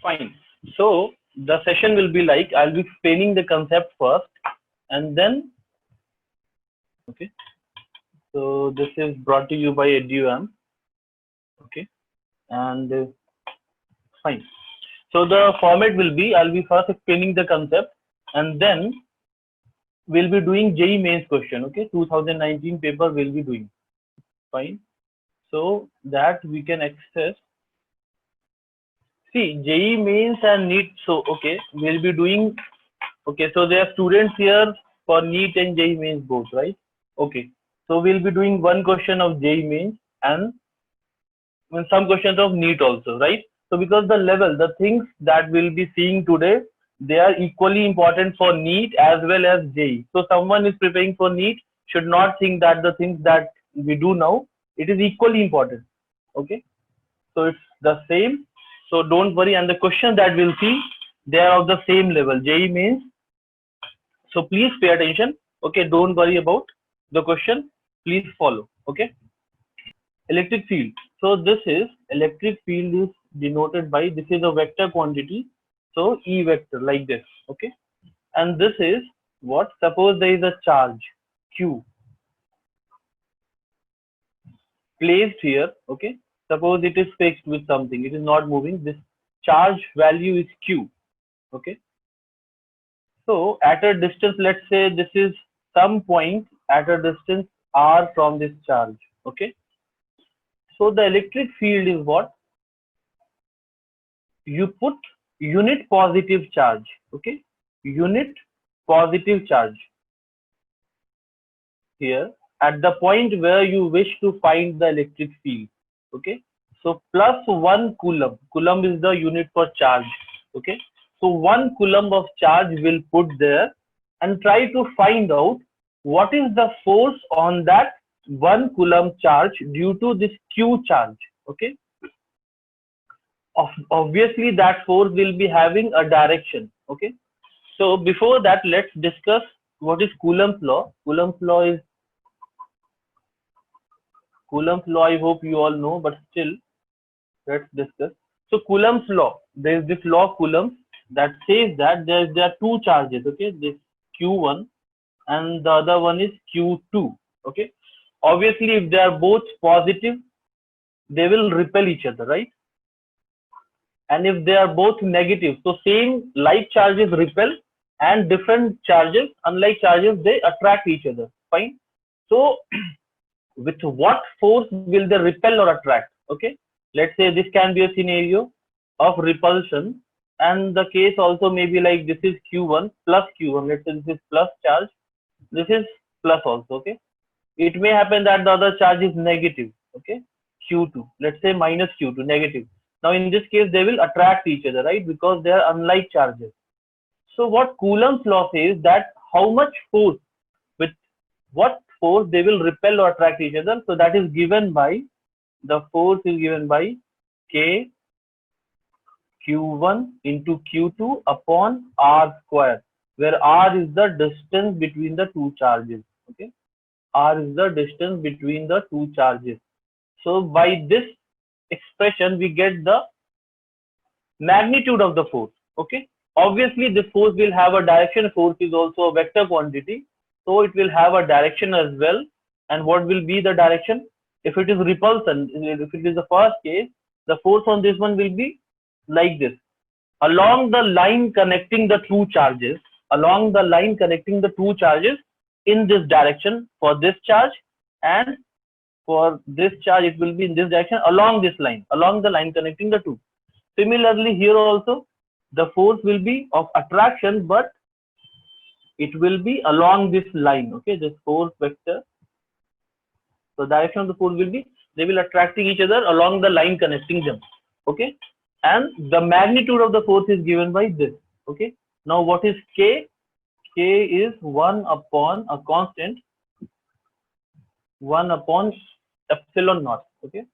Fine. So the session will be like, I'll be explaining the concept first, and then okay. So this is brought to you by EduAm. Okay, and fine. So the format will be, I'll be first explaining the concept, and then we'll be doing JEE mains question. Okay, 2019 paper we'll be doing. Fine. So that we can access. See, JEE mains and NEET. So okay, we'll be doing. Okay, so there are students here for NEET and JEE mains both, right? Okay, so we'll be doing one question of JEE mains and some questions of NEET also, right? So because the level, the things that we'll be seeing today, they are equally important for NEET as well as JEE. So someone is preparing for NEET should not think that the things that we do now, it is equally important. Okay, so it's the same. So don't worry, and the questions that we'll see, they are of the same level. JEE mains. So please pay attention. Okay, don't worry about the question. Please follow. Okay. Electric field. So this is electric field is denoted by, this is a vector quantity. So E vector like this. Okay. And this is what? Suppose there is a charge Q placed here. Okay. Suppose it is fixed with something. It is not moving. This charge value is Q. Okay. So at a distance, let's say this is some point at a distance R from this charge. Okay. So the electric field is what? You put unit positive charge. Okay. Unit positive charge here at the point where you wish to find the electric field. Okay. So plus 1 coulomb. Coulomb is the unit for charge. Okay. So 1 coulomb of charge will put there and try to find out what is the force on that 1 coulomb charge due to this Q charge. Okay. Obviously that force will be having a direction. Okay. So before that, let's discuss what is Coulomb's law. Coulomb's law is Coulomb's law. I hope you all know, but still, let's discuss. So Coulomb's law. There is this law of Coulomb that says that there are two charges. Okay, this Q1 and the other one is Q2. Okay. Obviously, if they are both positive, they will repel each other, right? And if they are both negative, so same like charges repel and different charges, unlike charges, they attract each other. Fine. So with what force will they repel or attract? Okay. Let's say this can be a scenario of repulsion, and the case also may be like this is Q1 plus Q1. Let's say this is plus charge. This is plus also. Okay. It may happen that the other charge is negative. Okay. Q2. Let's say minus Q2, negative. Now in this case, they will attract each other, right? Because they are unlike charges. So what Coulomb's law says that how much force, with what force they will repel or attract each other. So that is given by, the force is given by K Q1 into Q2 upon R square, where R is the distance between the two charges. Okay. R is the distance between the two charges. So by this expression, we get the magnitude of the force. Okay. Obviously, this force will have a direction. Force is also a vector quantity. So it will have a direction as well. And what will be the direction? If it is repulsion, if it is the first case, the force on this one will be like this. Along the line connecting the two charges, along the line connecting the two charges in this direction for this charge, and for this charge, it will be in this direction along this line, along the line connecting the two. Similarly, here also, the force will be of attraction, but it will be along this line. Okay, this force vector. So direction of the force will be, they will attracting each other along the line connecting them. Okay, and the magnitude of the force is given by this. Okay, now what is K? K is 1 upon a constant, 1 upon epsilon naught. Okay,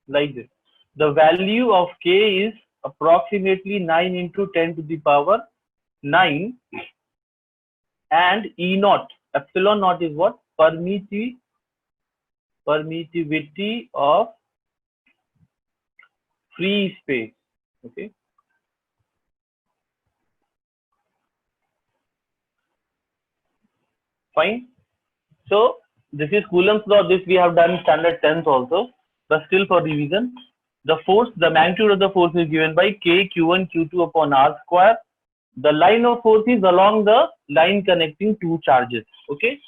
like this. The value of K is approximately 9 into 10 to the power 9, and E naught, epsilon naught is what? Permittivity of free space. Okay, fine. So this is Coulomb's law. This we have done in standard 10th also, but still for revision. The force, the magnitude of the force is given by K Q1 Q2 upon R square. The line of force is along the line connecting two charges. Okay.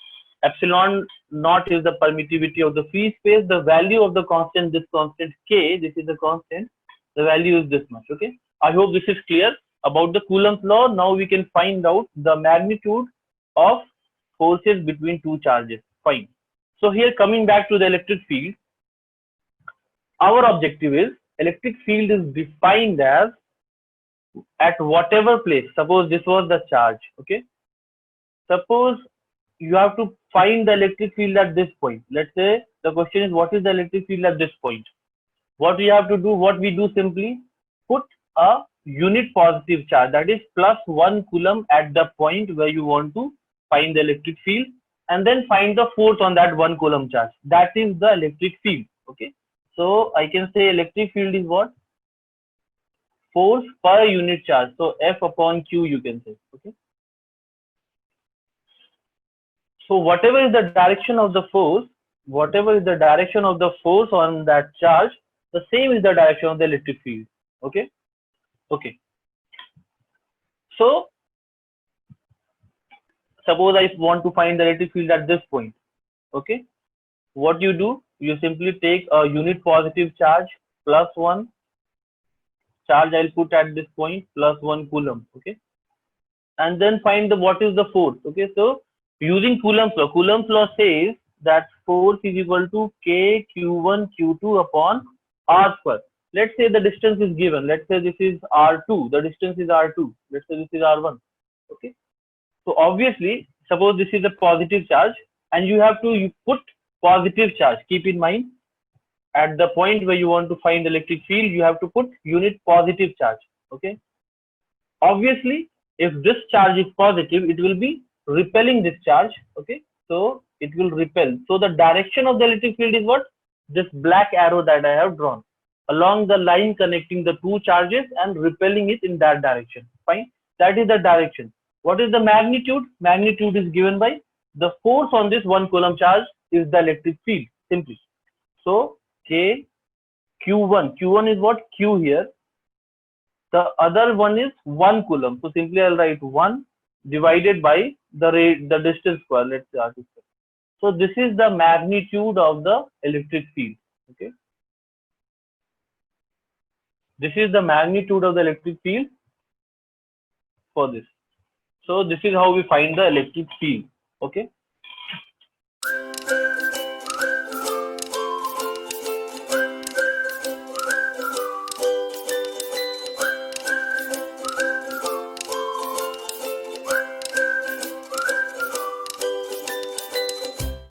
Epsilon naught is the permittivity of the free space. The value of the constant, this constant K, this is the constant. The value is this much. Okay. I hope this is clear about the Coulomb's law. Now we can find out the magnitude of forces between two charges. Fine. So here coming back to the electric field, our objective is electric field is defined as at whatever place. Suppose this was the charge. Okay. Suppose you have to find the electric field at this point. Let's say the question is what is the electric field at this point? What we have to do, what we do simply put a unit positive charge, that is +1 coulomb at the point where you want to find the electric field, and then find the force on that 1 coulomb charge. That is the electric field. Okay. So I can say electric field is what? Force per unit charge. So F upon Q you can say. Okay. So whatever is the direction of the force, whatever is the direction of the force on that charge, the same is the direction of the electric field. Okay. Okay. So suppose I want to find the electric field at this point. Okay. What you do, you simply take a unit positive charge +1 charge I'll put at this point +1 coulomb. Okay. And then find the what is the force. Okay. So using Coulomb's law, Coulomb's law says that force is equal to K Q1 Q2 upon R square. Let's say the distance is given. Let's say this is R2. The distance is R2. Let's say this is R1. Okay. So obviously, suppose this is a positive charge, and you have to put positive charge. Keep in mind, at the point where you want to find the electric field, you have to put unit positive charge. Okay. Obviously, if this charge is positive, it will be repelling this charge. Okay. So it will repel. So the direction of the electric field is what? This black arrow that I have drawn along the line connecting the two charges and repelling it in that direction. Fine. That is the direction. What is the magnitude? Magnitude is given by the force on this 1 coulomb charge is the electric field simply. So K Q1. Q1 is what? Q here. The other one is 1 coulomb. So simply I'll write 1 divided by the distance square. Let's say R2 square. So this is the magnitude of the electric field. Okay. This is the magnitude of the electric field for this. So this is how we find the electric field. Okay.